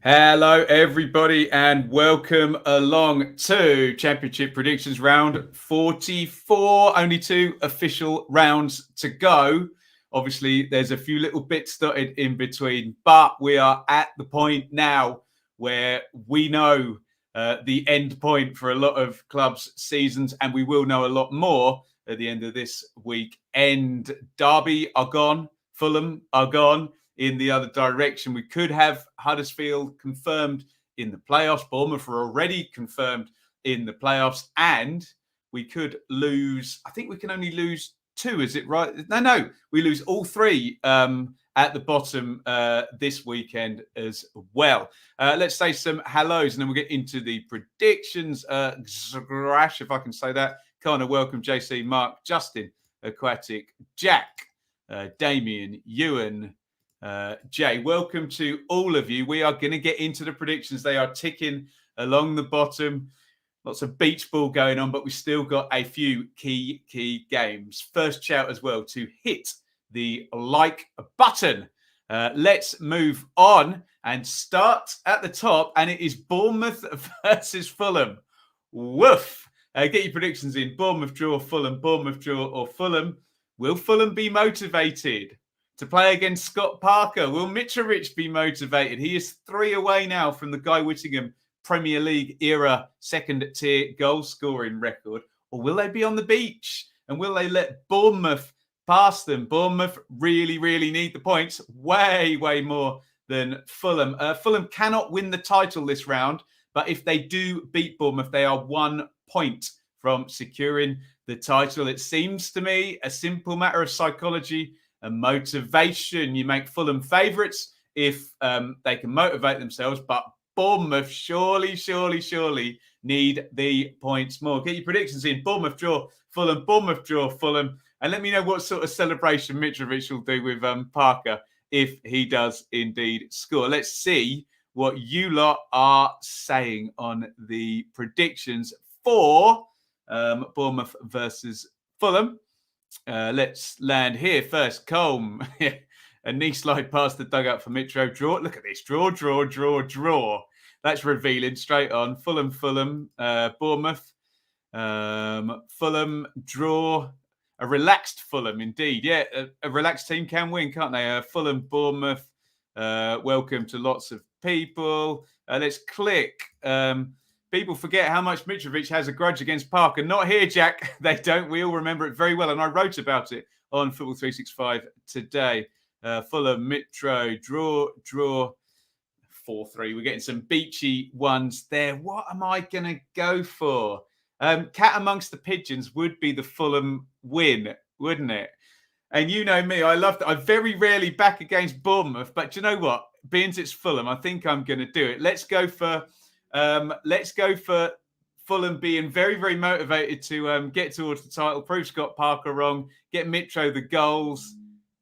Hello, everybody, and welcome along to Championship Predictions Round 44. Only 2 official rounds to go. Obviously, there's a few little bits dotted in between, but we are at the point now where we know the end point for a lot of clubs' seasons, and we will know a lot more at the end of this weekend. Derby are gone, Fulham are gone. In the other direction, we could have Huddersfield confirmed in the playoffs. Bournemouth are already confirmed in the playoffs. And we could lose, I think we can only lose 2, is it right? No, we lose all 3 at the bottom this weekend as well. Let's say some hellos and then we'll get into the predictions. Zgrash, if I can say that. Connor, welcome. JC, Mark, Justin, Aquatic, Jack, Damien, Ewan, Jay, welcome to all of you. We are going to get into the predictions. They are ticking along the bottom. Lots of beach ball going on, but we've still got a few key games. First shout as well to hit the like button. Let's move on and start at the top. And it is Bournemouth versus Fulham. Woof. Get your predictions in. Bournemouth draw, Fulham, Bournemouth draw or Fulham. Will Fulham be motivated to play against Scott Parker? Will Mitrovic be motivated? He is 3 away now from the Guy Whittingham Premier League era second-tier goal-scoring record. Or will they be on the beach? And will they let Bournemouth pass them? Bournemouth really need the points. Way more than Fulham. Fulham cannot win the title this round. But if they do beat Bournemouth, they are 1 point from securing the title. It seems to me a simple matter of psychology and motivation. You make Fulham favourites if they can motivate themselves, but Bournemouth surely need the points more. Get your predictions in. Bournemouth draw, Fulham, Bournemouth draw, Fulham, and let me know what sort of celebration Mitrovic will do with Parker if he does indeed score. Let's see what you lot are saying on the predictions for Bournemouth versus Fulham. Let's land here first. Colm, a knee slide past the dugout for Mitro. Draw. Look at this. Draw. That's revealing straight on. Fulham, Bournemouth. Fulham, draw. A relaxed Fulham, indeed. Yeah, a relaxed team can win, can't they? Fulham, Bournemouth. Welcome to lots of people. Let's click. People forget how much Mitrovic has a grudge against Parker. Not here, Jack. They don't. We all remember it very well. And I wrote about it on Football 365 today. Fulham, Mitro, draw, 4-3. We're getting some beachy ones there. What am I going to go for? Cat amongst the pigeons would be the Fulham win, wouldn't it? And you know me, I love that. I very rarely back against Bournemouth. But do you know what? Being it's Fulham, I think I'm going to do it. Let's go for Fulham being very motivated to get towards the title, prove Scott Parker wrong, get Mitro the goals.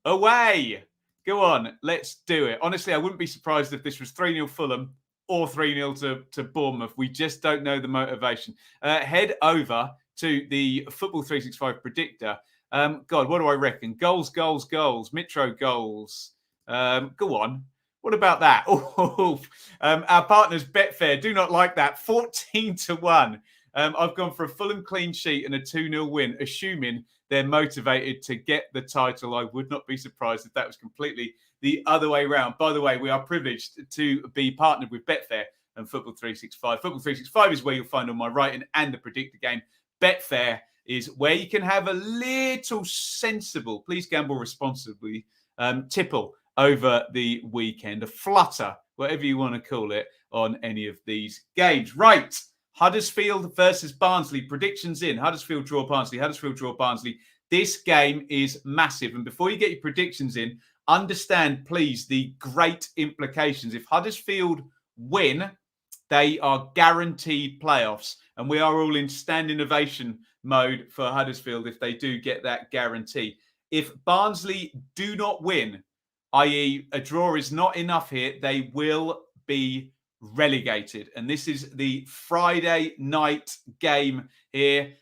Away! Go on, let's do it. Honestly, I wouldn't be surprised if this was 3-0 Fulham or 3-0 to Bournemouth. We just don't know the motivation. Head over to the Football 365 predictor. God, what do I reckon? Goals. Mitro goals. Go on. What about that? Our partners Betfair do not like that. 14-1. I've gone for a Fulham clean sheet and a 2-0 win, assuming they're motivated to get the title. I would not be surprised if that was completely the other way around. By the way, we are privileged to be partnered with Betfair and Football 365. Football 365 is where you'll find all my writing and the predictor game. Betfair is where you can have a little sensible, please gamble responsibly, tipple over the weekend, a flutter, whatever you want to call it, on any of these games. Right, Huddersfield versus Barnsley. Predictions in. Huddersfield draw Barnsley. This game is massive. And before you get your predictions in, understand, please, the great implications. If Huddersfield win, they are guaranteed playoffs. And we are all in standing ovation mode for Huddersfield if they do get that guarantee. If Barnsley do not win, i.e. a draw is not enough here, they will be relegated. And this is the Friday night game here.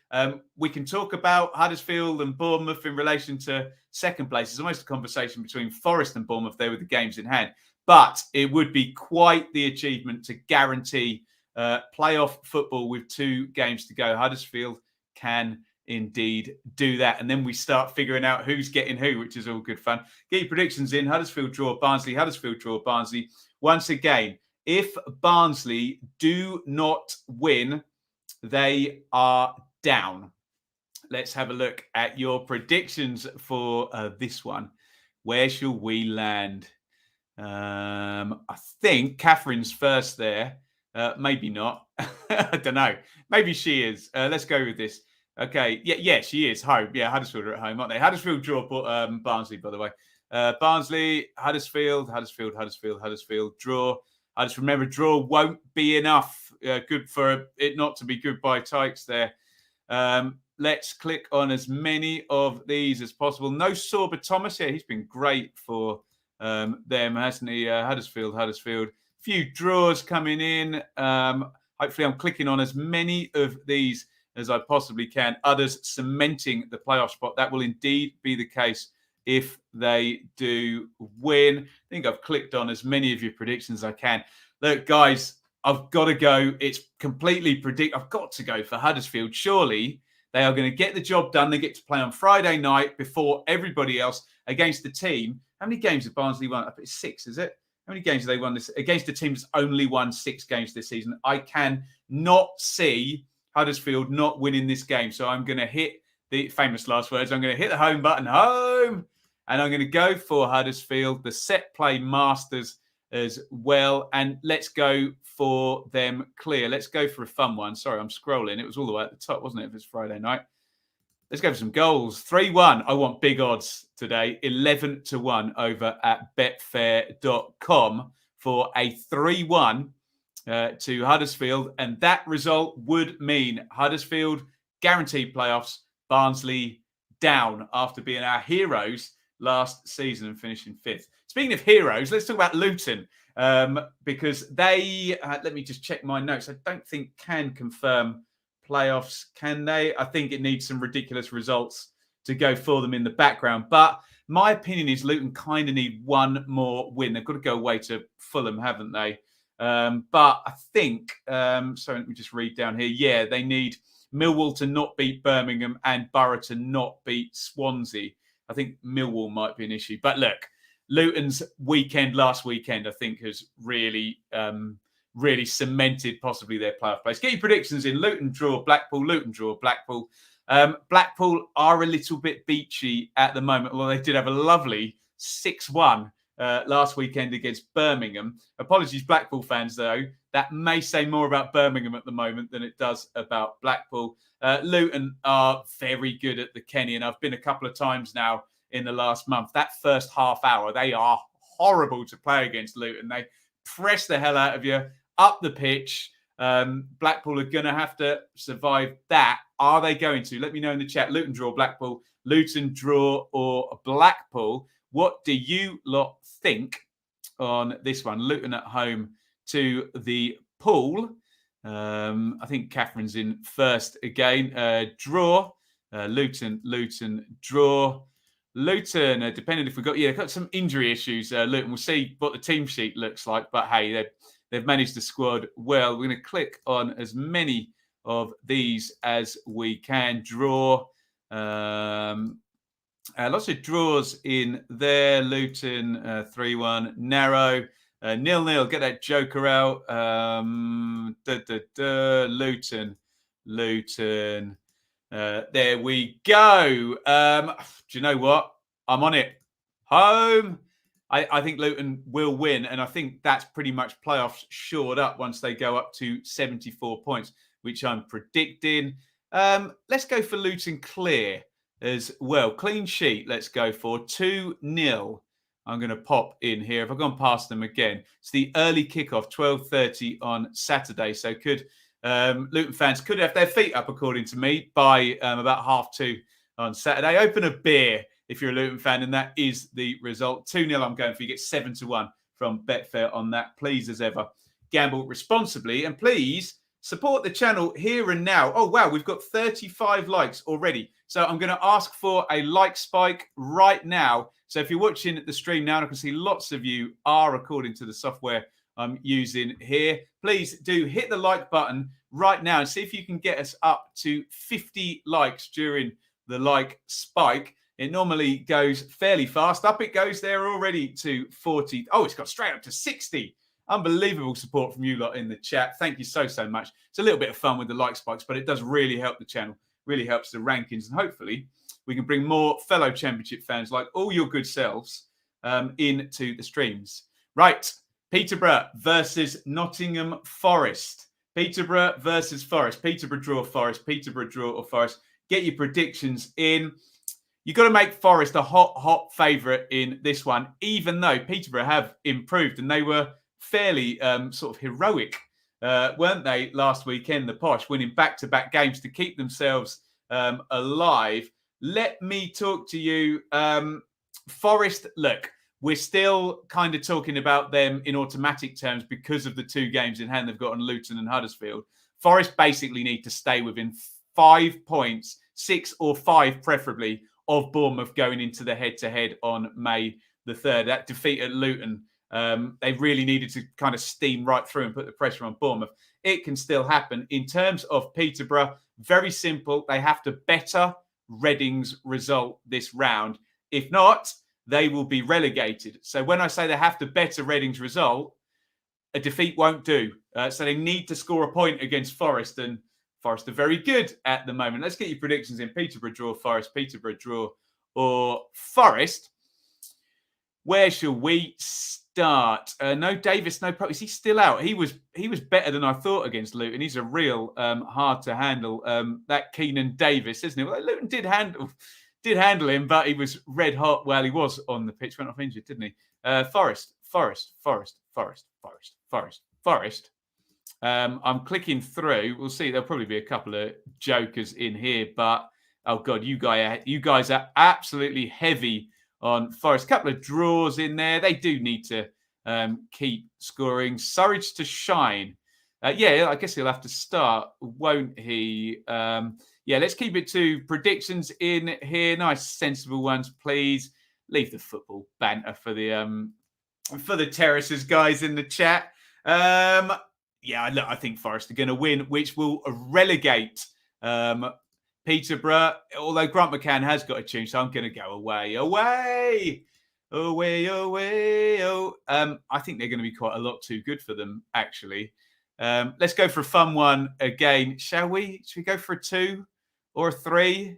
We can talk about Huddersfield and Bournemouth in relation to second place. It's almost a conversation between Forest and Bournemouth there with the games in hand. But it would be quite the achievement to guarantee playoff football with 2 games to go. Huddersfield can indeed do that. And then we start figuring out who's getting who, which is all good fun. Get your predictions in. Huddersfield draw Barnsley. Huddersfield draw Barnsley. Once again, if Barnsley do not win, they are down. Let's have a look at your predictions for this one. Where shall we land? I think Catherine's first there. Maybe not. I don't know. Maybe she is. Let's go with this. Okay. Yeah, she is. Home. Yeah, Huddersfield are at home, aren't they? Huddersfield draw Barnsley, by the way. Barnsley, Huddersfield, draw. I just remember draw won't be enough. Good for it not to be goodbye Tykes there. Let's click on as many of these as possible. No Sorba Thomas here. He's been great for them, hasn't he? Huddersfield. Few draws coming in. Hopefully I'm clicking on as many of these as I possibly can. Others cementing the playoff spot. That will indeed be the case if they do win. I think I've clicked on as many of your predictions as I can. Look, guys, I've got to go. It's completely I've got to go for Huddersfield. Surely they are going to get the job done. They get to play on Friday night before everybody else against the team. How many games have Barnsley won? I think it's 6, is it? How many games have they won this against a team that's only won 6 games this season? I can not see Huddersfield not winning this game. So I'm going to hit the famous last words. I'm going to hit the home button, home, and I'm going to go for Huddersfield, the set play masters as well. And let's go for them clear. Let's go for a fun one. Sorry, I'm scrolling. It was all the way at the top, wasn't it, if it's Friday night? Let's go for some goals. 3-1. I want big odds today. 11-1 over at betfair.com for a 3-1 to Huddersfield. And that result would mean Huddersfield guaranteed playoffs, Barnsley down after being our heroes last season and finishing 5th. Speaking of heroes, let's talk about Luton because they, let me just check my notes. I don't think can confirm playoffs, can they? I think it needs some ridiculous results to go for them in the background. But my opinion is Luton kind of need one more win. They've got to go away to Fulham, haven't they? But I think, so let me just read down here. Yeah, they need Millwall to not beat Birmingham and Borough to not beat Swansea. I think Millwall might be an issue. But look, Luton's last weekend, I think has really cemented possibly their playoff place. Get your predictions in. Luton draw Blackpool. Blackpool are a little bit beachy at the moment, although they did have a lovely 6-1 last weekend against Birmingham. Apologies, Blackpool fans, though. That may say more about Birmingham at the moment than it does about Blackpool. Luton are very good at the Kenny, and I've been a couple of times now in the last month. That first half hour, they are horrible to play against Luton. They press the hell out of you up the pitch. Blackpool are going to have to survive that. Are they going to? Let me know in the chat. Luton draw Blackpool, Luton draw or Blackpool. What do you lot think on this one? Luton at home to the Pool. I think Catherine's in first again. Draw. Luton draw. Luton, depending if we've got some injury issues. Luton, we'll see what the team sheet looks like. But hey, they've managed the squad well. We're going to click on as many of these as we can. Draw. Lots of draws in there. Luton 3-1. Narrow. 0-0. Get that joker out. Luton. There we go. Do you know what? I'm on it. Home. I think Luton will win, and I think that's pretty much playoffs shored up once they go up to 74 points, which I'm predicting. Let's go for Luton clear as well. Clean sheet, let's go for 2-0. I'm going to pop in here. If I've gone past them again, it's the early kickoff, 12:30 on Saturday. So Luton fans could have their feet up, according to me, by about 2:30 on Saturday. Open a beer if you're a Luton fan, and that is the result. 2-0 I'm going for. You get 7-1 from Betfair on that. Please, as ever, gamble responsibly. And please support the channel here and now. Oh, wow, we've got 35 likes already. So I'm going to ask for a like spike right now So if you're watching the stream now, and I can see lots of you are, according to the software I'm using here, please do hit the like button right now and see if you can get us up to 50 likes during the like spike. It normally goes fairly fast. Up it goes there already to 40. Oh, it's got straight up to 60. Unbelievable support from you lot in the chat. Thank you so much. It's a little bit of fun with the like spikes, but it does really help the channel, really helps the rankings. And hopefully we can bring more fellow Championship fans like all your good selves into the streams. Right, Peterborough versus Nottingham Forest. Peterborough versus Forest. Peterborough draw Forest. Peterborough draw or Forest. Get your predictions in. You've got to make Forest a hot favourite in this one, even though Peterborough have improved and they were fairly sort of heroic, weren't they, last weekend, the Posh, winning back-to-back games to keep themselves alive. Let me talk to you. Forest, look, we're still kind of talking about them in automatic terms because of the 2 games in hand they've got on Luton and Huddersfield. Forest basically need to stay within 5 points, 6 or 5 preferably, of Bournemouth going into the head-to-head on May the 3rd. That defeat at Luton, they really needed to kind of steam right through and put the pressure on Bournemouth. It can still happen. In terms of Peterborough, very simple. They have to better Reading's result this round. If not, they will be relegated. So when I say they have to better Reading's result, a defeat won't do. So they need to score a point against Forest, and Forest are very good at the moment. Let's get your predictions in. Peterborough draw, Forest, Peterborough draw or Forest. Where shall we start? No Davis, no problem. Is he still out? He was better than I thought against Luton. He's a real hard to handle. That Keenan Davis, isn't it? Well, Luton did handle him, but he was red hot while he was on the pitch. Went off injured, didn't he? Forest. I'm clicking through. We'll see. There'll probably be a couple of jokers in here, but oh god, you guys are absolutely heavy on Forest. A couple of draws in there. They do need to keep scoring. Surridge to shine. Yeah, I guess he'll have to start, won't he? Yeah, let's keep it to predictions in here. Nice, sensible ones, please. Leave the football banter for the terraces guys in the chat. Yeah, look, I think Forest are going to win, which will relegate Peterborough. Although Grant McCann has got a tune, so I'm going to go away. Oh. I think they're going to be quite a lot too good for them, actually. Let's go for a fun one again, shall we? Should we go for a 2 or a 3?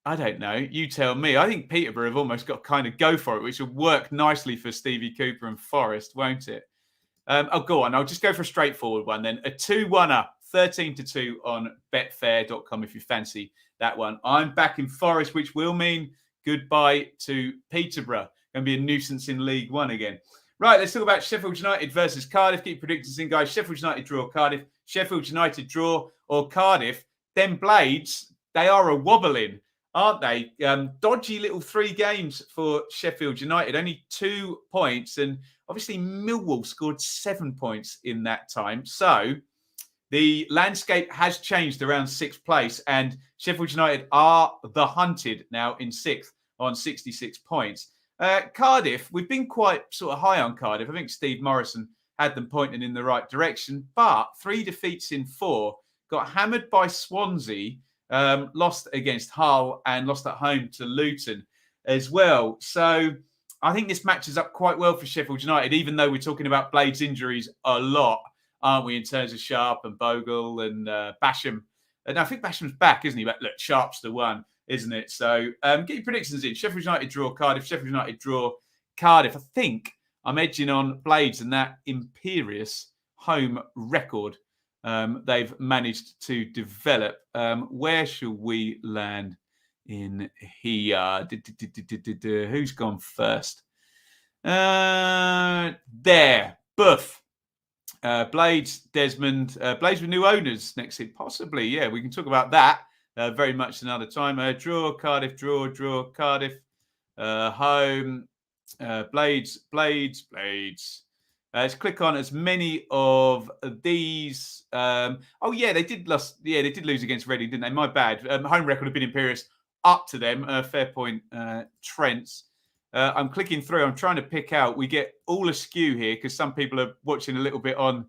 I don't know. You tell me. I think Peterborough have almost got to kind of go for it, which will work nicely for Stevie Cooper and Forest, won't it? Go on. I'll just go for a straightforward one then. A 2-1-er, 13-2 on betfair.com if you fancy that one. I'm back in Forest, which will mean goodbye to Peterborough. Going to be a nuisance in League One again. Right, let's talk about Sheffield United versus Cardiff. Keep predictions in, guys. Sheffield United draw, Cardiff. Sheffield United draw or Cardiff. Them Blades, they are a wobbling, aren't they? Dodgy little 3 games for Sheffield United. Only 2 points. And obviously Millwall scored 7 points in that time. So the landscape has changed around 6th place. And Sheffield United are the hunted now in 6th on 66 points. Cardiff, we've been quite sort of high on Cardiff. I think Steve Morrison had them pointing in the right direction, but 3 defeats in 4, got hammered by Swansea, lost against Hull and lost at home to Luton as well. So I think this matches up quite well for Sheffield United, even though we're talking about Blades injuries a lot, aren't we, in terms of Sharp and Bogle and Basham. And I think Basham's back, isn't he? But look, Sharp's the one, isn't it? So get your predictions in. Sheffield United draw Cardiff. Sheffield United draw Cardiff. I think I'm edging on Blades and that imperious home record they've managed to develop. Where shall we land in here? Who's gone first? There. Buff. Blades, Desmond. Blades with new owners next season. Possibly, yeah. We can talk about that very much another time. Draw, Cardiff, draw, Cardiff. Home. Blades. Let's click on as many of these. Oh, yeah, they did lose. Yeah, they did lose against Reading, didn't they? My bad. Home record have been imperious up to them. Fair point, Trent's. I'm clicking through. I'm trying to pick out. We get all askew here because some people are watching a little bit on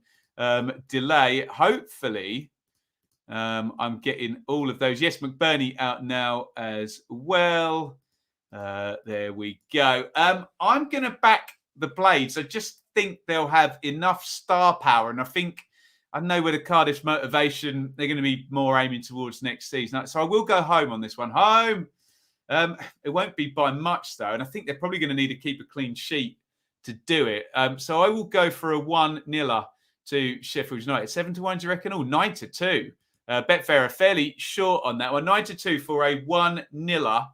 delay. Hopefully, I'm getting all of those. Yes, McBurney out now as well. There we go. I'm going to back the Blades. I just think they'll have enough star power. And I know where the Cardiff's motivation, they're going to be more aiming towards next season. So I will go home on this one. Home. It won't be by much, though. And I think they're probably going to need to keep a clean sheet to do it. So I will go for a 1-0 to Sheffield United. 7-1, do you reckon? Oh, 9-2. Betfair are fairly short on that one. 9-2 for a 1-0.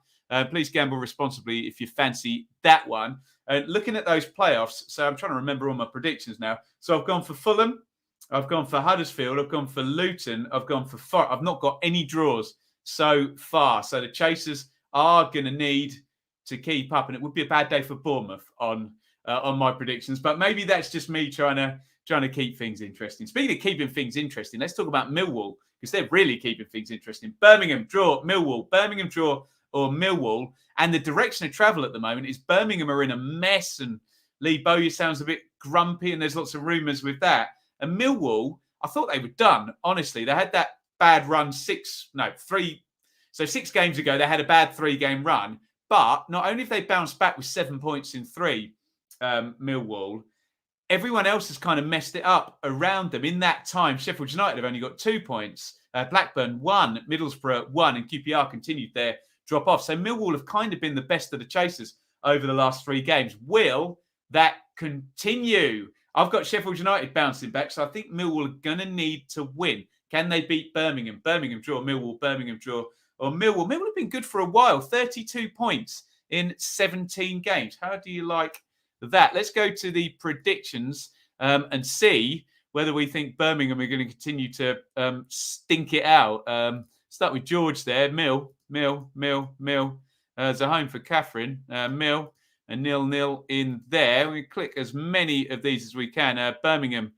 Please gamble responsibly if you fancy that one. Looking at those playoffs, so I'm trying to remember all my predictions now. So I've gone for Fulham. I've gone for Huddersfield. I've gone for Luton. I've gone for I've not got any draws so far. So the Chasers are going to need to keep up, and it would be a bad day for Bournemouth on my predictions. But maybe that's just me trying to keep things interesting. Speaking of keeping things interesting, let's talk about Millwall because they're really keeping things interesting. Birmingham draw, Millwall. Birmingham draw or Millwall, and the direction of travel at the moment is Birmingham are in a mess, and Lee Bowyer sounds a bit grumpy, and there's lots of rumours with that. And Millwall, I thought they were done. Honestly, they had that bad run 6 games ago. They had a bad 3-game run, but not only have they bounced back with 7 points in 3, Millwall, everyone else has kind of messed it up around them. In that time, Sheffield United have only got 2 points. Blackburn 1, Middlesbrough 1, and QPR continued their drop off. So Millwall have kind of been the best of the chasers over the last 3 games. Will that continue? I've got Sheffield United bouncing back, so I think Millwall are going to need to win. Can they beat Birmingham? Birmingham draw, Millwall, Birmingham draw, or Millwall? Millwall have been good for a while. 32 points in 17 games. How do you like that? Let's go to the predictions and see whether we think Birmingham are going to continue to stink it out. Start with George there. Mill. As a home for Catherine. Mill. A 0-0 in there. We click as many of these as we can. Birmingham.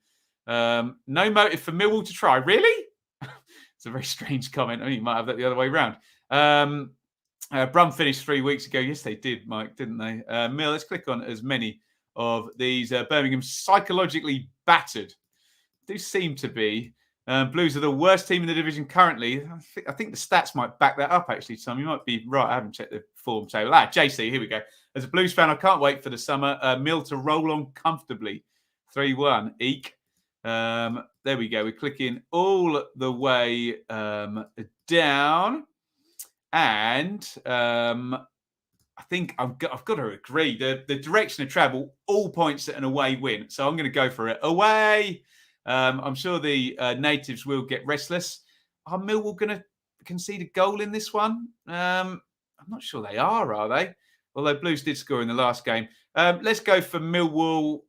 No motive for Millwall to try. Really? It's a very strange comment. I think you might have that the other way around. Brom finished 3 weeks ago. Yes, they did, Mike, didn't they? Mill, let's click on as many of these. Birmingham psychologically battered. Do seem to be. Blues are the worst team in the division currently. I think the stats might back that up, actually, Tom. You might be right. I haven't checked the form table. JC, here we go. As a Blues fan, I can't wait for the summer. Mill to roll on comfortably. 3-1. Eek. There we go. We're clicking all the way down. And I think I've got to agree. The direction of travel, all points at an away win. So I'm going to go for it. Away. I'm sure the natives will get restless. Are Millwall going to concede a goal in this one? I'm not sure they are they? Although Blues did score in the last game. Let's go for Millwall.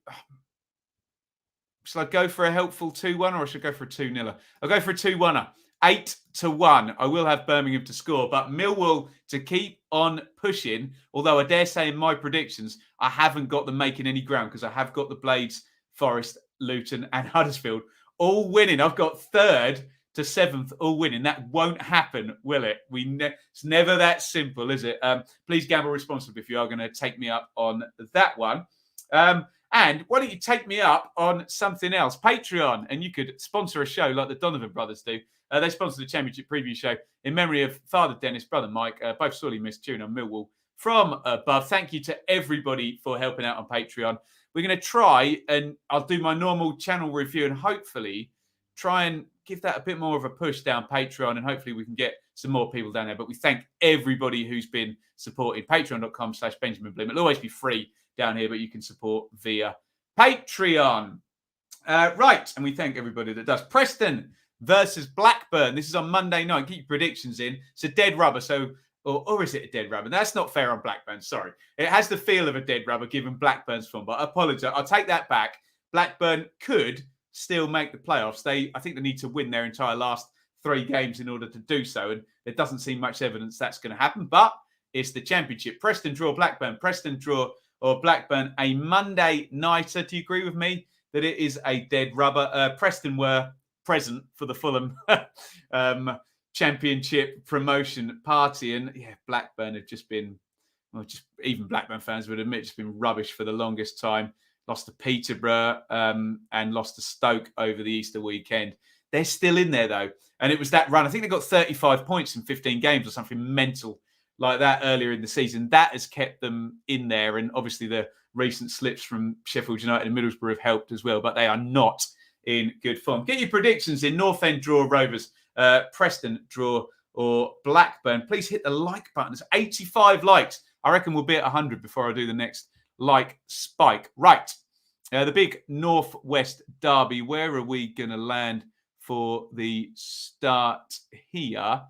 Shall I go for a helpful 2-1 or should I go for a 2-0? I'll go for a 2-1. 8-1. I will have Birmingham to score, but Millwall to keep on pushing. Although I dare say in my predictions, I haven't got them making any ground because I have got the Blades, Forest, Luton and Huddersfield all winning. I've got 3rd to 7th all winning. That won't happen, will it? It's never that simple, is it? Please gamble responsibly if you are going to take me up on that one. And why don't you take me up on something else? Patreon, and you could sponsor a show like the Donovan brothers do. They sponsor the Championship preview show in memory of Father Dennis, Brother Mike, both sorely missed tune on Millwall from above. Thank you to everybody for helping out on Patreon. We're going to try, and I'll do my normal channel review and hopefully try and give that a bit more of a push down Patreon, and hopefully we can get some more people down there. But we thank everybody who's been supporting. Patreon.com/Benjamin Bloom. It'll always be free down here, but you can support via Patreon. Right, and we thank everybody that does. Preston versus Blackburn. This is on Monday night. Keep your predictions in. It's a dead rubber, so... Or is it a dead rubber? That's not fair on Blackburn. Sorry. It has the feel of a dead rubber given Blackburn's form, but I apologise. I'll take that back. Blackburn could still make the playoffs. I think they need to win their entire last 3 games in order to do so, and there doesn't seem much evidence that's going to happen, but it's the Championship. Preston draw Blackburn. Preston draw or Blackburn a Monday nighter. Do you agree with me that it is a dead rubber? Preston were present for the Fulham Championship promotion party, and Blackburn have just been well, just even Blackburn fans would admit, just been rubbish for the longest time. Lost to Peterborough and lost to Stoke over the Easter weekend. They're still in there, though. And it was that run. I think they got 35 points in 15 games or something mental like that earlier in the season. That has kept them in there. And obviously the recent slips from Sheffield United and Middlesbrough have helped as well. But they are not in good form. Get your predictions in. North End draw, Rovers. Preston draw, or Blackburn. Please hit the like button. There's 85 likes. I reckon we'll be at 100 before I do the next like spike. Right. The big Northwest derby. Where are we going to land for the start here?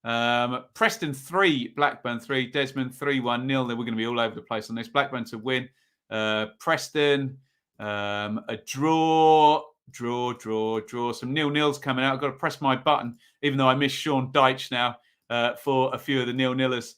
Preston 3, Blackburn 3, Desmond 3-1 nil. We're going to be all over the place on this. Blackburn to win. Preston, a draw. Some nil-nils coming out. I've got to press my button, even though I miss Sean Dyche now for a few of the nil-nillers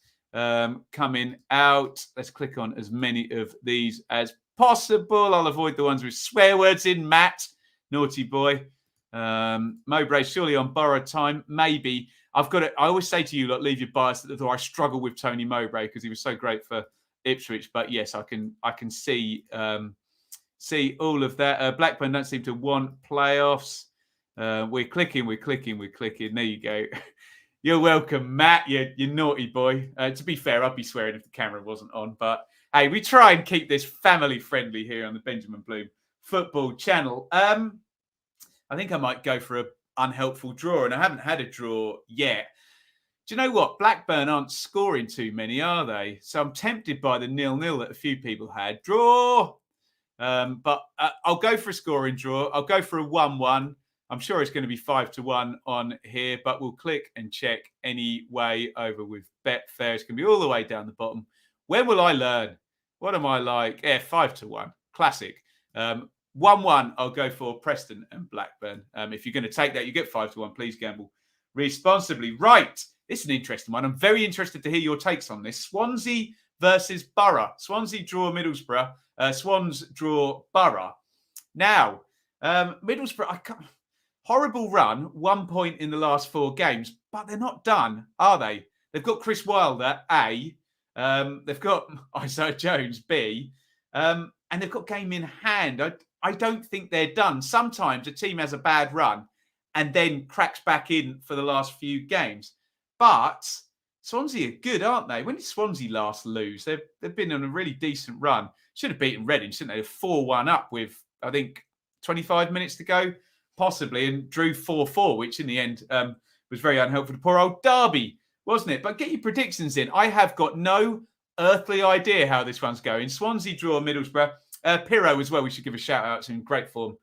coming out. Let's click on as many of these as possible. I'll avoid the ones with swear words in. Matt, naughty boy. Mowbray surely on borrowed time. Maybe. I've got it. I always say to you, like, leave your bias at the door. I struggle with Tony Mowbray because he was so great for Ipswich. But yes, I can see all of that. Blackburn don't seem to want playoffs. We're clicking. There you go. You're welcome, Matt. You naughty boy. To be fair, I'd be swearing if the camera wasn't on. But hey, we try and keep this family friendly here on the Benjamin Bloom Football Channel. I think I might go for an unhelpful draw, and I haven't had a draw yet. Do you know what? Blackburn aren't scoring too many, are they? So I'm tempted by the 0-0 that a few people had. Draw! But I'll go for a scoring draw. I'll go for a 1-1. I'm sure it's going to be 5-1 on here, but we'll click and check anyway over with Betfair. It's going to be all the way down the bottom. When will I learn? What am I like? Yeah, 5-1. Classic. 1-1, I'll go for Preston and Blackburn. If you're going to take that, you get 5-1. Please gamble responsibly. Right. This is an interesting one. I'm very interested to hear your takes on this. Swansea versus Borough. Swansea draw Middlesbrough. Swans draw Borough. Now, Middlesbrough, horrible run, 1 point in the last 4 games, but they're not done, are they? They've got Chris Wilder, A. They've got Isaiah Jones, B. And they've got game in hand. I don't think they're done. Sometimes a team has a bad run and then cracks back in for the last few games. But Swansea are good, aren't they? When did Swansea last lose? They've been on a really decent run. Should have beaten Reading, shouldn't they? 4-1 up with, I think, 25 minutes to go, possibly, and drew 4-4, which in the end was very unhelpful to poor old Derby, wasn't it? But get your predictions in. I have got no earthly idea how this one's going. Swansea draw Middlesbrough. Pirro as well, we should give a shout out to him. Great form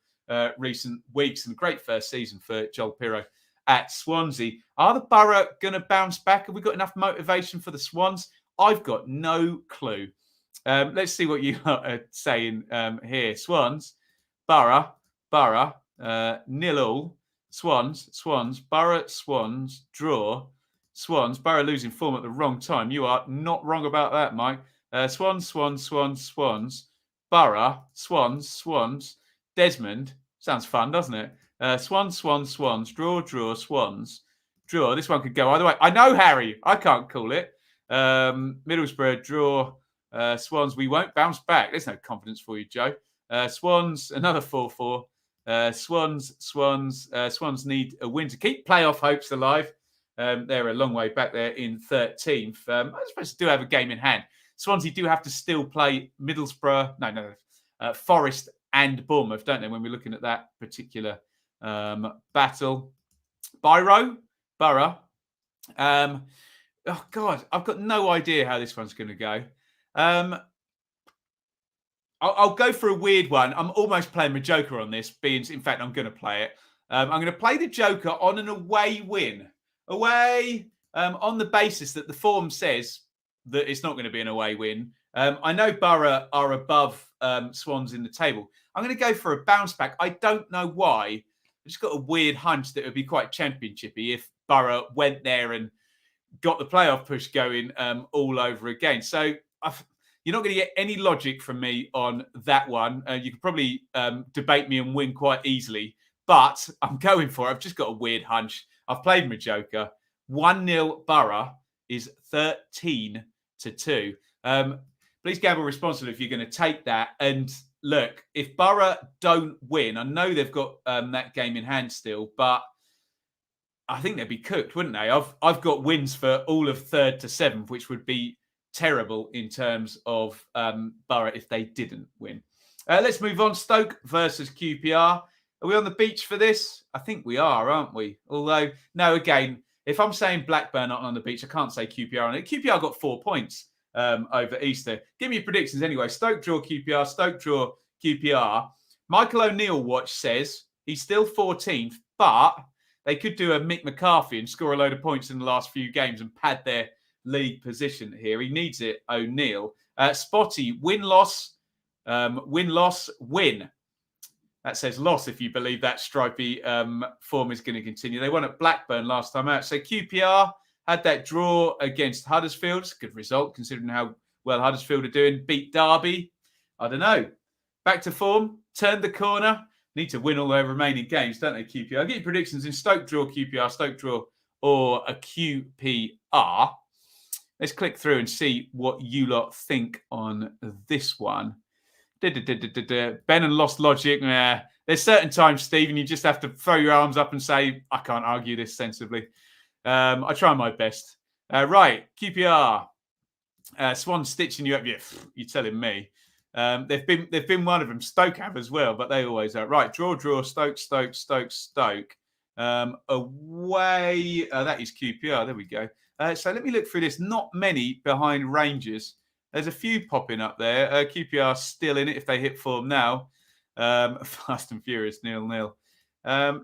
recent weeks and great first season for Joel Pirro at Swansea. Are the Borough going to bounce back? Have we got enough motivation for the Swans? I've got no clue. Let's see what you are saying here. Swans, Borough, 0-0. Swans, Borough, Swans, draw. Swans, Borough losing form at the wrong time. You are not wrong about that, Mike. Swans. Borough, Swans. Desmond. Sounds fun, doesn't it? Swans. Draw, Swans. Draw. This one could go either way. I know, Harry. I can't call it. Middlesbrough, draw. Swans, we won't bounce back. There's no confidence for you, Joe. Swans, another 4-4. Swans need a win to keep playoff hopes alive. They're a long way back there in 13th. I suppose they do have a game in hand. Swansea do have to still play Middlesbrough, Forest and Bournemouth, don't they, when we're looking at that particular battle. Borough. Oh, God, I've got no idea how this one's going to go. I'll go for a weird one. I'm almost playing my Joker on this, in fact, I'm going to play it. I'm going to play the Joker on an away win. Away, on the basis that the form says that it's not going to be an away win. I know Borough are above Swans in the table. I'm going to go for a bounce back. I don't know why. I've just got a weird hunch that it would be quite championshipy if Borough went there and got the playoff push going all over again. So you're not going to get any logic from me on that one. You could probably debate me and win quite easily, but I'm going for it. I've just got a weird hunch. I've played my Joker. 1-0 Borough is 13-2. Please gamble responsibly if you're going to take that. And look, if Borough don't win, I know they've got that game in hand still, but I think they'd be cooked, wouldn't they? I've got wins for all of 3rd to 7th, which would be terrible in terms of Borough if they didn't win. Let's move on. Stoke versus QPR. Are we on the beach for this? I think we are, aren't we? Although, no, again, if I'm saying Blackburn not on the beach, I can't say QPR on it. QPR got 4 points over Easter. Give me your predictions anyway. Stoke draw QPR, Stoke draw QPR. Michael O'Neill watch says he's still 14th, but they could do a Mick McCarthy and score a load of points in the last few games and pad their league position here. He needs it, O'Neill. Spotty, win-loss, win-loss, win. That says loss if you believe that stripy form is going to continue. They won at Blackburn last time out. So QPR had that draw against Huddersfield. It's a good result considering how well Huddersfield are doing. Beat Derby. I don't know. Back to form. Turned the corner. Need to win all their remaining games, don't they, QPR? I'll get your predictions in Stoke draw, QPR, Stoke draw, or a QPR. Let's click through and see what you lot think on this one. Ben and Lost Logic. There's certain times, Stephen, you just have to throw your arms up and say, I can't argue this sensibly. I try my best. Right, QPR. Swan stitching you up. Yeah, you're telling me. They've been one of them. Stoke have as well, but they always are. Right, draw, Stoke. Away. That is QPR. There we go. So let me look through this. Not many behind Rangers. There's a few popping up there. QPR still in it if they hit form now. Fast and Furious, 0-0.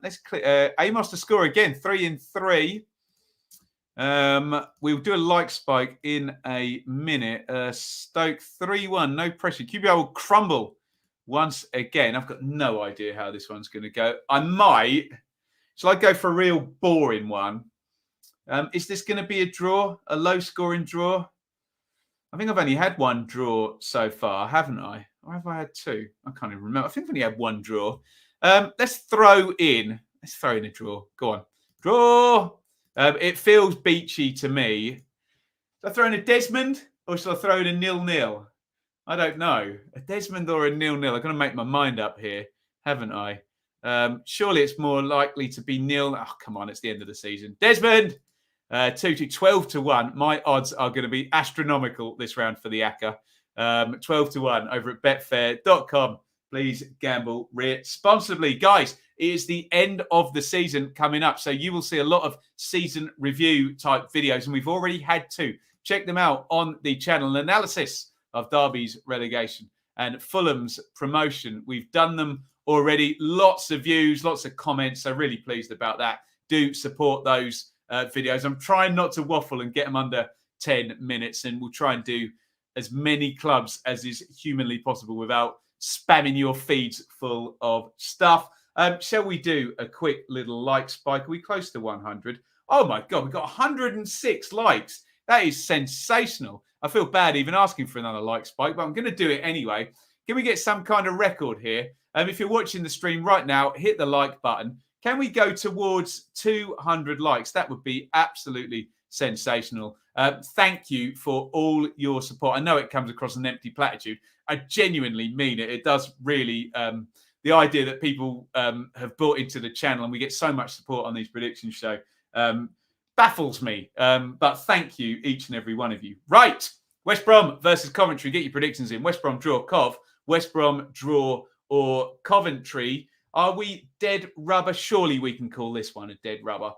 Let's click. Amos to score again, 3-3. We'll do a like spike in a minute. Stoke 3-1, no pressure. QPR will crumble once again. I've got no idea how this one's going to go. I might. Shall I go for a real boring one? Is this going to be a draw? A low-scoring draw? I think I've only had one draw so far, haven't I? Or have I had two? I can't even remember. I think I've only had one draw. Let's throw in a draw. Go on. Draw. It feels beachy to me. Should I throw in a Desmond or should I throw in a 0-0? I don't know. A Desmond or a 0-0. I'm going to make my mind up here, haven't I? Surely it's more likely to be 0. Oh, come on. It's the end of the season. Desmond! 12-1. My odds are going to be astronomical this round for the ACCA. 12-1 over at betfair.com. Please gamble responsibly. Guys, it is the end of the season coming up. So you will see a lot of season review type videos. And we've already had two. Check them out on the channel. An analysis of Derby's relegation and Fulham's promotion. We've done them already. Lots of views, lots of comments. So really pleased about that. Do support those videos. I'm trying not to waffle and get them under 10 minutes. And we'll try and do as many clubs as is humanly possible without spamming your feeds full of stuff. Shall we do a quick little like spike? Are we close to 100? Oh my God, we've got 106 likes. That is sensational. I feel bad even asking for another like spike, but I'm going to do it anyway. Can we get some kind of record here? If you're watching the stream right now, hit the like button. Can we go towards 200 likes? That would be absolutely sensational. Thank you for all your support. I know it comes across an empty platitude. I genuinely mean it. It does really, the idea that people have bought into the channel and we get so much support on these predictions show baffles me. But thank you, each and every one of you. Right, West Brom versus Coventry. Get your predictions in. West Brom draw, Cov. West Brom draw or Coventry. Are we dead rubber? Surely we can call this one a dead rubber.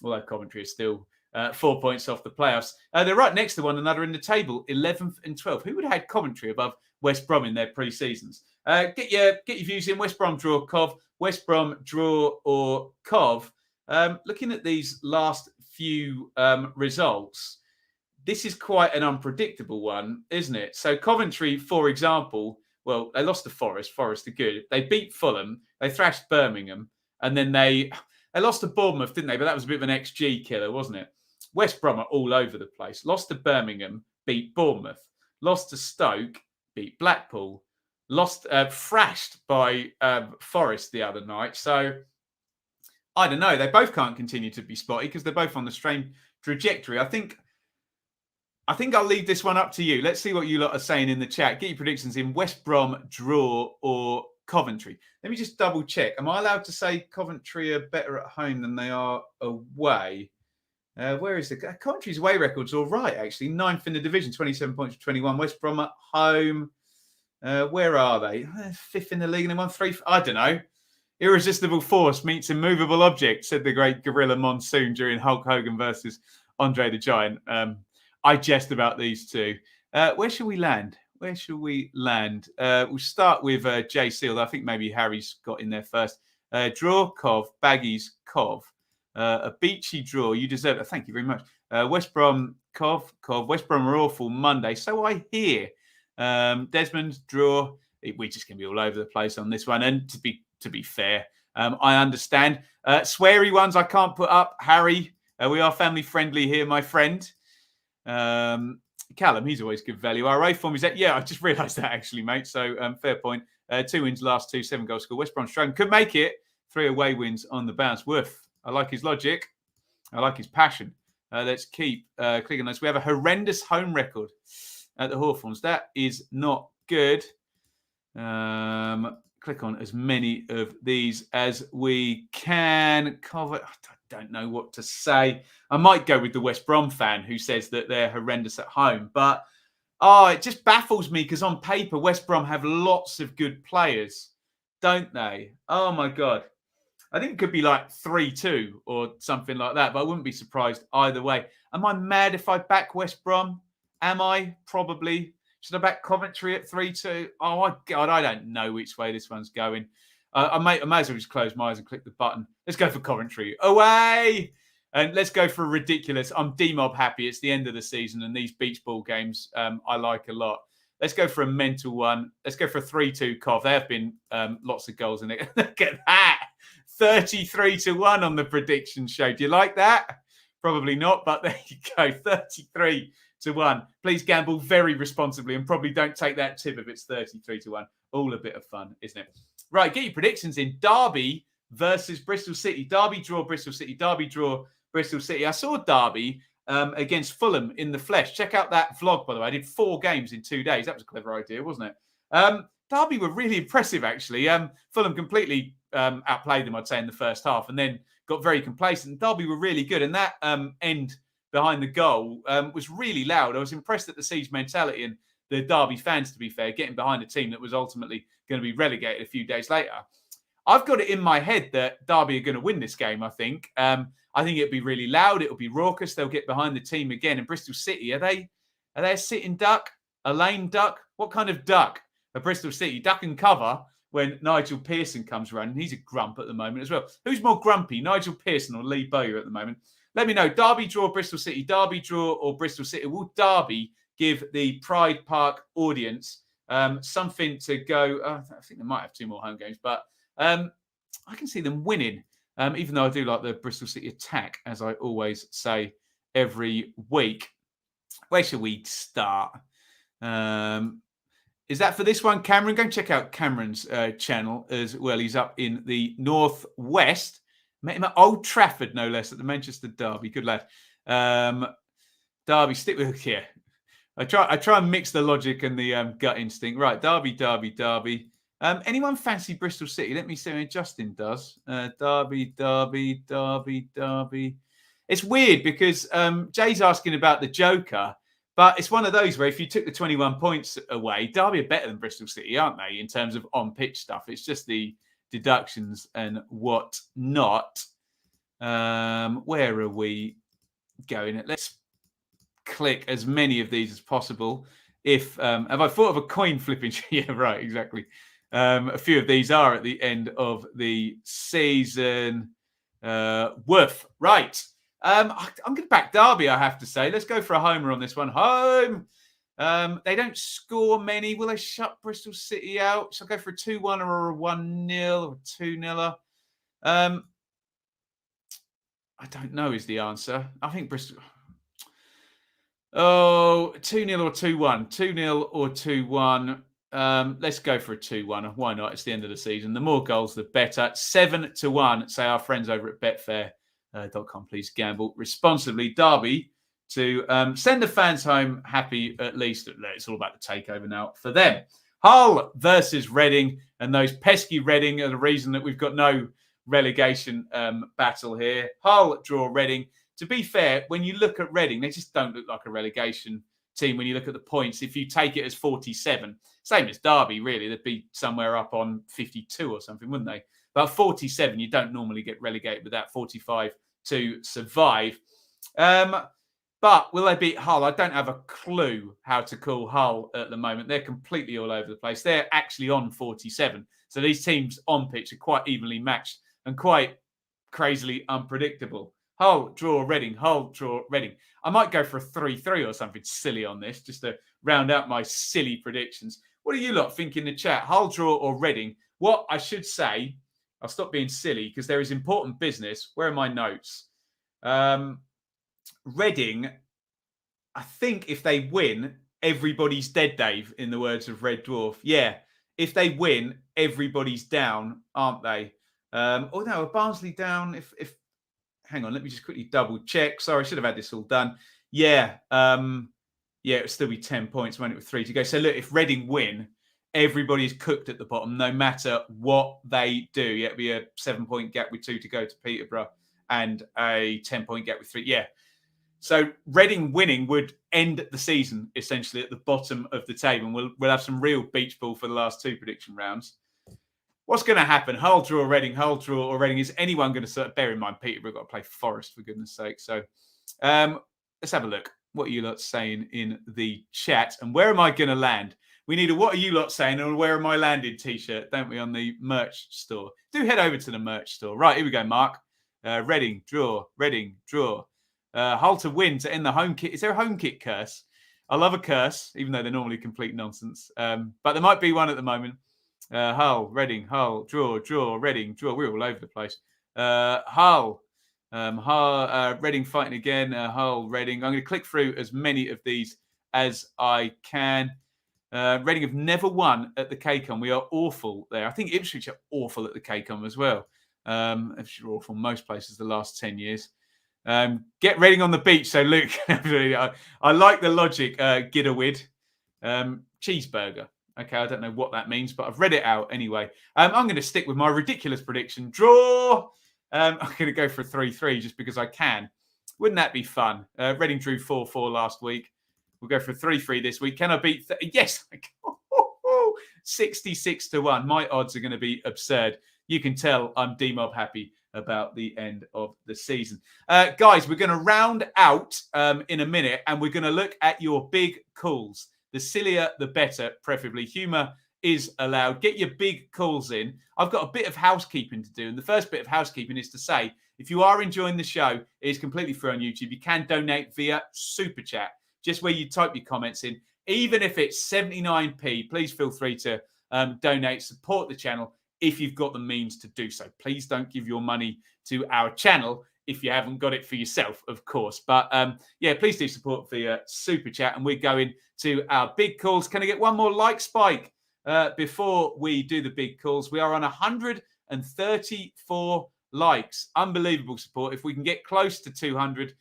Although Coventry is still 4 points off the playoffs. They're right next to one another in the table, 11th and 12th. Who would have had Coventry above West Brom in their pre-seasons? Get your views in. West Brom draw, Cov. West Brom draw or Cov. Looking at these last few results, this is quite an unpredictable one, isn't it? So Coventry, for example, well, they lost to Forest. Forest are good. They beat Fulham. They thrashed Birmingham. And then they lost to Bournemouth, didn't they? But that was a bit of an XG killer, wasn't it? West Brom are all over the place. Lost to Birmingham, beat Bournemouth. Lost to Stoke, beat Blackpool. Lost, thrashed by Forest the other night. So, I don't know. They both can't continue to be spotty because they're both on the same trajectory. I think I think I'll leave this one up to you. Let's see what you lot are saying in the chat. Get your predictions in. West Brom, draw, or Coventry. Let me just double check. Am I allowed to say Coventry are better at home than they are away? Where is the Coventry's away record's all right, actually. 9th in the division, 27 points for 21. West Brom at home. Where are they? 5th in the league and they won 3. I don't know. Irresistible force meets immovable object, said the great Gorilla Monsoon during Hulk Hogan versus Andre the Giant. I jest about these two. Where shall we land? We'll start with Jay Seald. I think maybe Harry's got in there first. Draw, Cov, Baggies, Cov. A beachy draw. You deserve it. Thank you very much. West Brom, Cov. West Brom are awful Monday. So I hear. Desmond, draw. We're just going to be all over the place on this one. And to be fair, I understand. Sweary ones I can't put up. Harry, we are family friendly here, my friend. Callum, he's always good value. Our A form is that. Yeah, I just realised that actually, mate. So fair point. 2 wins, last 2, 7 goals scored. West Brom struggling. Could make it. 3 away wins on the bounce. Woof. I like his logic. I like his passion. Let's keep clicking on this. We have a horrendous home record at the Hawthorns. That is not good. Click on as many of these as we can cover. I don't know what to say. I might go with the West Brom fan who says that they're horrendous at home. But, it just baffles me because on paper, West Brom have lots of good players, don't they? Oh, my God. I think it could be like 3-2 or something like that, but I wouldn't be surprised either way. Am I mad if I back West Brom? Am I? Probably. Should I back Coventry at 3-2? Oh, my God, I don't know which way this one's going. I might as well just close my eyes and click the button. Let's go for Coventry. Away! And let's go for a ridiculous. I'm D-Mob happy. It's the end of the season, and these beach ball games I like a lot. Let's go for a mental one. Let's go for a 3-2 Cov. There have been lots of goals in it. Look at that. 33-1 on the prediction show. Do you like that? Probably not, but there you go. 33-1. Please gamble very responsibly and probably don't take that tip if it's 33-1. All a bit of fun, isn't it? Right, get your predictions in. Derby versus Bristol City. Derby draw, Bristol City. Derby draw, Bristol City. I saw Derby against Fulham in the flesh. Check out that vlog, by the way. I did 4 games in 2 days. That was a clever idea, wasn't it? Derby were really impressive, actually. Fulham completely outplayed them, I'd say, in the first half and then got very complacent. Derby were really good. And that end behind the goal was really loud. I was impressed at the siege mentality and the Derby fans, to be fair, getting behind a team that was ultimately going to be relegated a few days later. I've got it in my head that Derby are going to win this game, I think. I think it'll be really loud. It'll be raucous. They'll get behind the team again. And Bristol City, are they a sitting duck? A lame duck? What kind of duck? A Bristol City duck and cover when Nigel Pearson comes around. And he's a grump at the moment as well. Who's more grumpy, Nigel Pearson or Lee Bowyer at the moment? Let me know. Derby draw, Bristol City. Derby draw or Bristol City. Will Derby give the Pride Park audience something to go? I think they might have 2 more home games, but I can see them winning, even though I do like the Bristol City attack, as I always say every week. Where shall we start? Is that for this one, Cameron? Go and check out Cameron's channel as well. He's up in the northwest. Met him at Old Trafford, no less, at the Manchester Derby. Good lad. Derby, stick with here. I try and mix the logic and the gut instinct. Right, Derby. Anyone fancy Bristol City? Let me see what Justin does. Derby. It's weird because Jay's asking about the Joker, but it's one of those where if you took the 21 points away, Derby are better than Bristol City, aren't they, in terms of on-pitch stuff? It's just the deductions and what not. Where are we going? Let's click as many of these as possible. If have I thought of a coin flipping? Yeah, right, exactly. A few of these are at the end of the season. Woof. Right. I'm going to back Derby, I have to say. Let's go for a homer on this one. Home. They don't score many. Will they shut Bristol City out? Shall I go for a 2-1 or a 1-0 or a 2-0? I don't know is the answer. I think Bristol... 2-0 or 2-1. 2-0 or 2-1. Let's go for a 2-1. Why not? It's the end of the season. The more goals, the better. 7-1. Say our friends over at betfair.com. Please gamble responsibly. Derby to send the fans home happy, at least. It's all about the takeover now for them. Hull versus Reading, and those pesky Reading are the reason that we've got no relegation battle here. Hull draw Reading. To be fair, when you look at Reading, they just don't look like a relegation team when you look at the points. If you take it as 47, same as Derby, really, they'd be somewhere up on 52 or something, wouldn't they? But 47, you don't normally get relegated with that 45 to survive. But will they beat Hull? I don't have a clue how to call Hull at the moment. They're completely all over the place. They're actually on 47. So these teams on pitch are quite evenly matched and quite crazily unpredictable. Hull, draw, Reading. Hull, draw, Reading. I might go for a 3-3 or something silly on this, just to round out my silly predictions. What do you lot think in the chat? Hull, draw, or Reading? What I should say, I'll stop being silly because there is important business. Where are my notes? Reading, I think if they win, everybody's dead, Dave, in the words of Red Dwarf. Yeah, if they win, everybody's down, aren't they? Oh, no, are Barnsley down? If hang on, let me just quickly double check. Sorry, I should have had this all done. Yeah, it would still be 10 points, won't it, with 3 to go. So look, if Reading win, everybody's cooked at the bottom, no matter what they do. Yeah, it'll be a 7-point gap with 2 to go to Peterborough and a 10-point gap with 3. Yeah. So Reading winning would end the season essentially at the bottom of the table. And we'll have some real beach ball for the last 2 prediction rounds. What's going to happen? Hull, draw, Reading. Hull, draw, or Reading. Is anyone going to bear in mind Peterborough got to play Forest, for goodness sake? So let's have a look. What are you lot saying in the chat? And where am I going to land? We need a what are you lot saying and where am I landed t-shirt, don't we, on the merch store? Do head over to the merch store. Right, here we go, Mark. Reading, draw. Reading, draw. Hull to win to end the home kit. Is there a home kit curse? I love a curse, even though they're normally complete nonsense. But there might be one at the moment. Hull, Reading, Hull, draw, Reading, draw. We're all over the place. Hull, Reading fighting again. Hull, Reading. I'm going to click through as many of these as I can. Reading have never won at the KCOM. We are awful there. I think Ipswich are awful at the KCOM as well. Ipswich are awful most places the last 10 years. Get Reading on the beach. So, Luke, I like the logic. Gidawid. Cheeseburger. Okay, I don't know what that means, but I've read it out anyway. I'm going to stick with my ridiculous prediction. Draw. I'm going to go for a 3-3 just because I can. Wouldn't that be fun? Reading drew 4-4 last week. We'll go for a 3-3 this week. Can I beat? Yes. 66-1. My odds are going to be absurd. You can tell I'm D-Mob happy about the end of the season. Guys, we're going to round out in a minute and we're going to look at your big calls. The sillier, the better, preferably. Humour is allowed. Get your big calls in. I've got a bit of housekeeping to do. And the first bit of housekeeping is to say, if you are enjoying the show, it is completely free on YouTube. You can donate via Super Chat, just where you type your comments in. Even if it's 79p, please feel free to donate, support the channel if you've got the means to do so. Please don't give your money to our channel if you haven't got it for yourself, of course. But please do support via Super Chat. And we're going to our big calls. Can I get one more like spike before we do the big calls? We are on 134 likes. Unbelievable support. If we can get close to 200,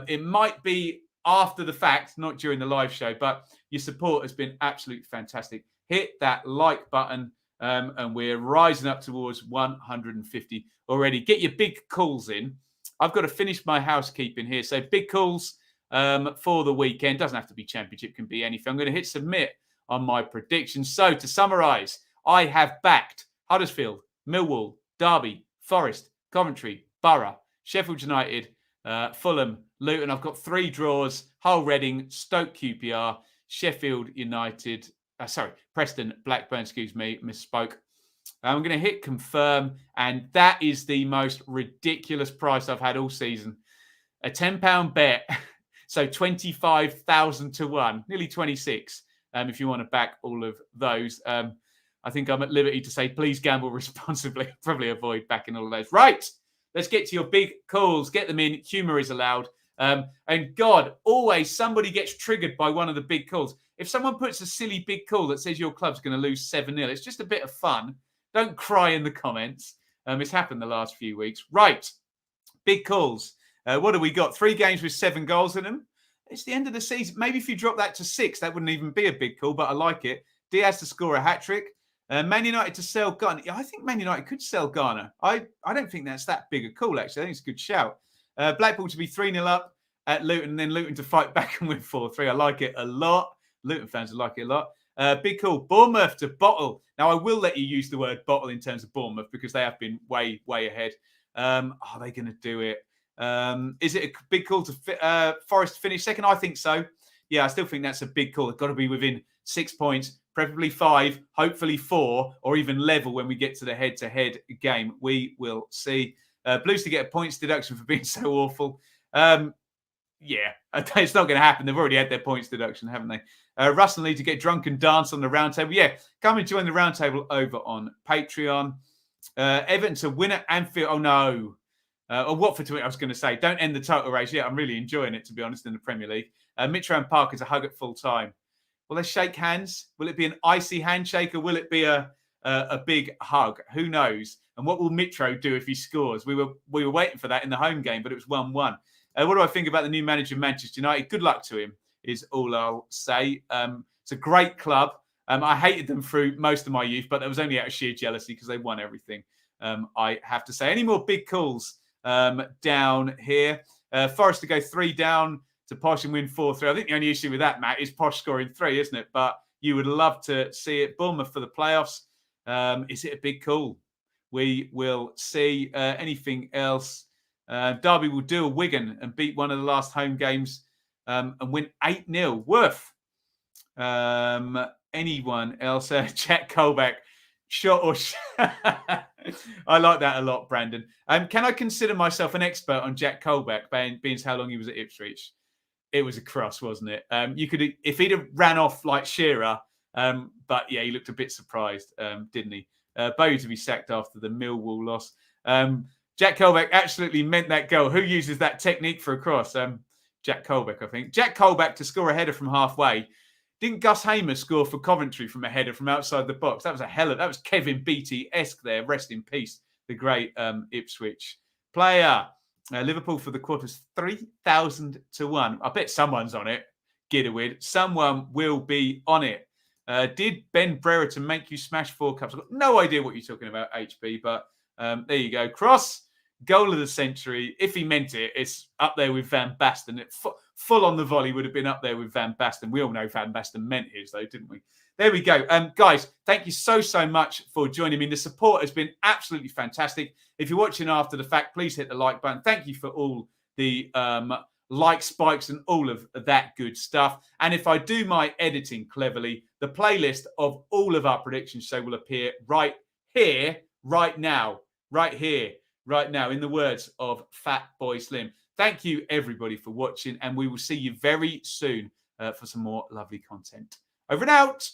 it might be after the fact, not during the live show, but your support has been absolutely fantastic. Hit that like button. And we're rising up towards 150 already. Get your big calls in. I've got to finish my housekeeping here. So big calls for the weekend. Doesn't have to be championship, can be anything. I'm going to hit submit on my predictions. So to summarise, I have backed Huddersfield, Millwall, Derby, Forest, Coventry, Borough, Sheffield United, Fulham, Luton. I've got 3 draws. Hull, Reading, Stoke QPR, Sheffield United. Preston, Blackburn, misspoke. I'm going to hit confirm, and that is the most ridiculous price I've had all season. A £10 bet, so 25,000 to 1, nearly 26. If you want to back all of those, I think I'm at liberty to say, please gamble responsibly. Probably avoid backing all of those. Right, let's get to your big calls. Get them in. Humour is allowed. And God, always somebody gets triggered by one of the big calls. If someone puts a silly big call that says your club's going to lose 7-0, it's just a bit of fun. Don't cry in the comments. It's happened the last few weeks. Right, big calls. What have we got? 3 games with 7 goals in them. It's the end of the season. Maybe if you drop that to 6, that wouldn't even be a big call, but I like it. Diaz to score a hat-trick. Man United to sell Garner. I think Man United could sell Garner. I don't think that's that big a call, actually. I think it's a good shout. Blackpool to be 3-0 up at Luton, and then Luton to fight back and win 4-3. I like it a lot. Luton fans would like it a lot. Big call. Bournemouth to bottle. Now, I will let you use the word bottle in terms of Bournemouth because they have been way, way ahead. Are they going to do it? Is it a big call to Forest to finish second? I think so. Yeah, I still think that's a big call. It's got to be within 6 points, preferably 5, hopefully 4, or even level when we get to the head-to-head game. We will see. Blues to get a points deduction for being so awful. Yeah, it's not going to happen. They've already had their points deduction, haven't they? Russell need to get drunk and dance on the round table. Yeah, come and join the round table over on Patreon. Everton to win at Anfield. Oh, no. Or Watford to win, I was going to say. Don't end the title race. Yeah, I'm really enjoying it, to be honest, in the Premier League. Mitchell and Parker to hug at full time. Will they shake hands? Will it be an icy handshake or will it be a big hug? Who knows? And what will Mitro do if he scores? We were waiting for that in the home game, but it was 1-1. What do I think about the new manager of Manchester United? Good luck to him, is all I'll say. It's a great club. I hated them through most of my youth, but that was only out of sheer jealousy because they won everything, I have to say. Any more big calls down here? Forest to go 3 down to Posh and win 4-3. I think the only issue with that, Matt, is Posh scoring 3, isn't it? But you would love to see it. Bournemouth for the playoffs. Is it a big call? We will see. Anything else? Derby will do a Wigan and beat one of the last home games and win 8-0. Worth. Anyone else? Jack Colback. Shot or I like that a lot, Brandon. Can I consider myself an expert on Jack Colback, being how long he was at Ipswich? It was a cross, wasn't it? You could, if he'd have ran off like Shearer, but yeah, he looked a bit surprised, didn't he? Bowie to be sacked after the Millwall loss. Jack Colback absolutely meant that goal. Who uses that technique for a cross? Jack Colback, I think. Jack Colback to score a header from halfway. Didn't Gus Hamer score for Coventry from a header from outside the box? That was Kevin Beattie-esque there. Rest in peace, the great Ipswich player. Liverpool for the quarters, 3,000 to 1. I bet someone's on it. Gidderwid. Someone will be on it. Did Ben Brereton make you smash 4 cups? I've got no idea what you're talking about, HB, but there you go. Cross, goal of the century. If he meant it, it's up there with Van Basten. Full on the volley would have been up there with Van Basten. We all know Van Basten meant his, though, didn't we? There we go. Guys, thank you so much for joining me. The support has been absolutely fantastic. If you're watching after the fact, please hit the like button. Thank you for all the like spikes and all of that good stuff. And if I do my editing cleverly, the playlist of all of our predictions show will appear right here, right now, right here, right now, in the words of Fat Boy Slim. Thank you, everybody, for watching, and we will see you very soon for some more lovely content. Over and out.